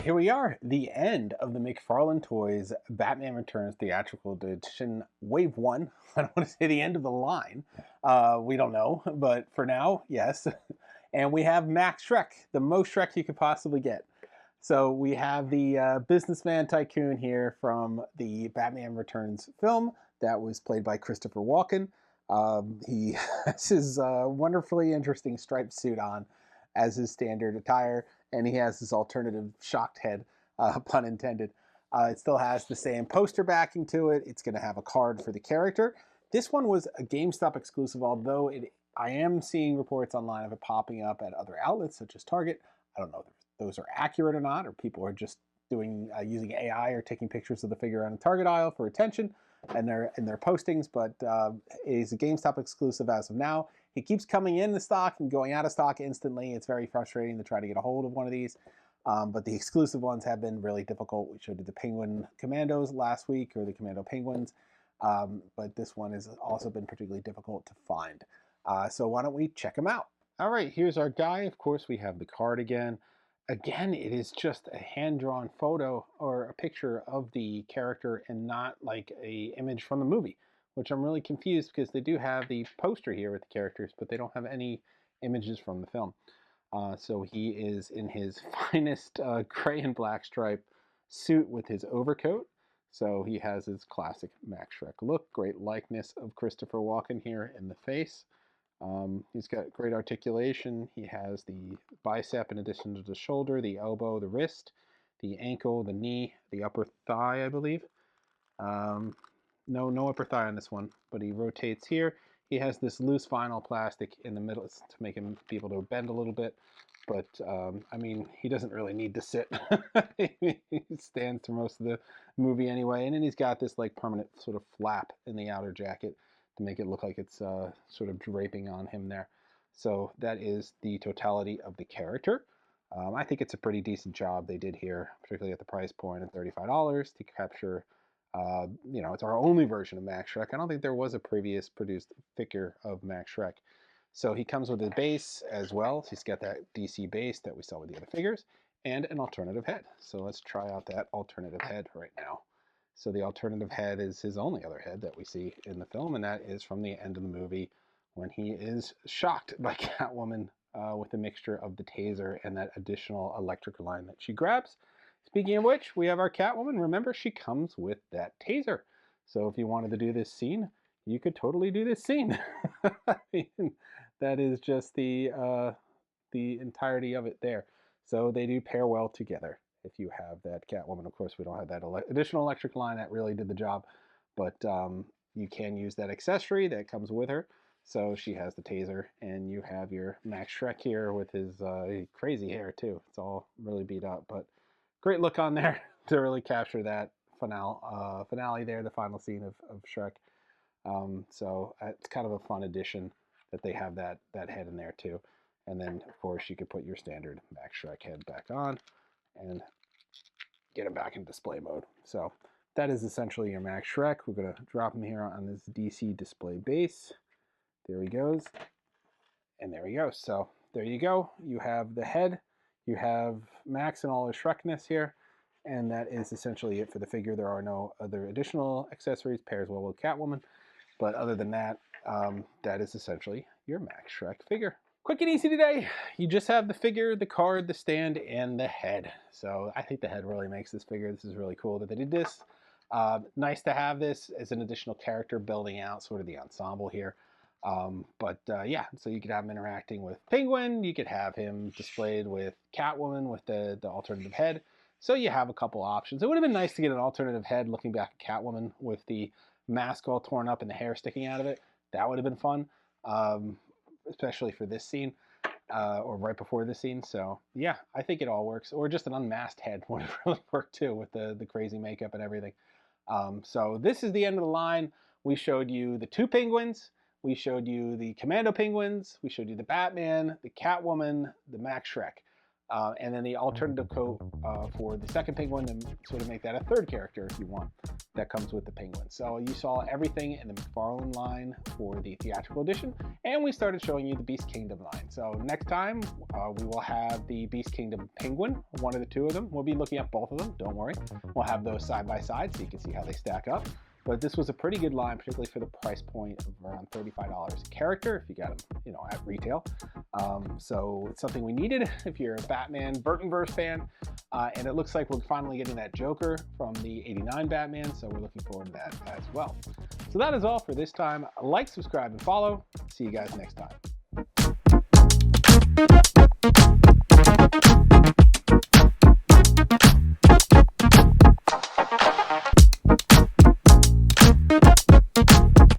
Here we are, the end of the McFarlane Toys Batman Returns Theatrical Edition Wave 1. I don't want to say the end of the line. We don't know, but for now, yes. And we have Max Shreck, the most Shreck you could possibly get. So we have the businessman tycoon here from the Batman Returns film that was played by Christopher Walken. He has his wonderfully interesting striped suit on as his standard attire, and he has this alternative shocked head, pun intended. It still has the same poster backing to it. It's going to have a card for the character. This one was a GameStop exclusive, although I am seeing reports online of it popping up at other outlets such as Target. I don't know if those are accurate or not, or people are just doing using AI or taking pictures of the figure on the Target aisle for attention and their postings, but it is a GameStop exclusive as of now. He keeps coming in the stock and going out of stock instantly. It's very frustrating to try to get a hold of one of these, but the exclusive ones have been really difficult. We showed you the Penguin Commandos last week, or the Commando Penguins, but this one has also been particularly difficult to find. So why don't we check them out? All right, here's our guy. Of course, we have the card again. Again, it is just a hand-drawn photo or a picture of the character and not like a image from the movie, which I'm really confused because they do have the poster here with the characters, but they don't have any images from the film. So he is in his finest gray and black stripe suit with his overcoat. So he has his classic Max Shreck look, great likeness of Christopher Walken here in the face. He's got great articulation. He has the bicep in addition to the shoulder, the elbow, the wrist, the ankle, the knee, the upper thigh, I believe. No upper thigh on this one, but he rotates here. He has this loose vinyl plastic in the middle to make him be able to bend a little bit. But, I mean, he doesn't really need to sit. He stands through most of the movie anyway. And then he's got this, like, permanent sort of flap in the outer jacket to make it look like it's sort of draping on him there. So that is the totality of the character. I think it's a pretty decent job they did here, particularly at the price point of $35 to capture, it's our only version of Max Shreck. I don't think there was a previous produced figure of Max Shreck. So he comes with a base as well. He's got that DC base that we saw with the other figures and an alternative head. So let's try out that alternative head right now. So the alternative head is his only other head that we see in the film, and that is from the end of the movie when he is shocked by Catwoman with a mixture of the taser and that additional electric line that she grabs. Speaking of which, we have our Catwoman. Remember, she comes with that taser. So if you wanted to do this scene, you could totally do this scene. That is just the entirety of it there. So they do pair well together. If you have that Catwoman, of course, we don't have that additional electric line that really did the job, but you can use that accessory that comes with her. So she has the taser, and you have your Max Shreck here with his crazy hair too. It's all really beat up, but great look on there to really capture that finale there, the final scene of Shreck. So it's kind of a fun addition that they have that head in there too. And then, of course, you could put your standard Max Shreck head back on and get him back in display mode. So that is essentially your Max Shreck. We're going to drop him here on this DC display base. There he goes. And there he goes. So there you go. You have the head. You have Max and all his Shreckness here. And that is essentially it for the figure. There are no other additional accessories. Pairs well with Catwoman. But other than that, that is essentially your Max Shreck figure. Quick and easy today. You just have the figure, the card, the stand, and the head. So I think the head really makes this figure. This is really cool that they did this. Nice to have this as an additional character building out sort of the ensemble here. Yeah, so you could have him interacting with Penguin. You could have him displayed with Catwoman with the alternative head. So you have a couple options. It would have been nice to get an alternative head looking back at Catwoman with the mask all torn up and the hair sticking out of it. That would have been fun. Especially for this scene, or right before this scene. So yeah, I think it all works. Or just an unmasked head would have really worked too with the crazy makeup and everything. So this is the end of the line. We showed you the two penguins. We showed you the Commando penguins. We showed you the Batman, the Catwoman, the Max Shreck. And then the alternative coat for the second penguin to sort of make that a third character if you want, that comes with the penguin. So you saw everything in the McFarlane line for the theatrical edition, and we started showing you the Beast Kingdom line. So next time we will have the Beast Kingdom penguin, one of the two of them. We'll be looking at both of them, don't worry. We'll have those side by side so you can see how they stack up. But this was a pretty good line, particularly for the price point of around $35 a character if you got them, at retail. So it's something we needed if you're a Batman Burtonverse fan. And it looks like we're finally getting that Joker from the '89 Batman, so we're looking forward to that as well. So that is all for this time. Like, subscribe, and follow. See you guys next time.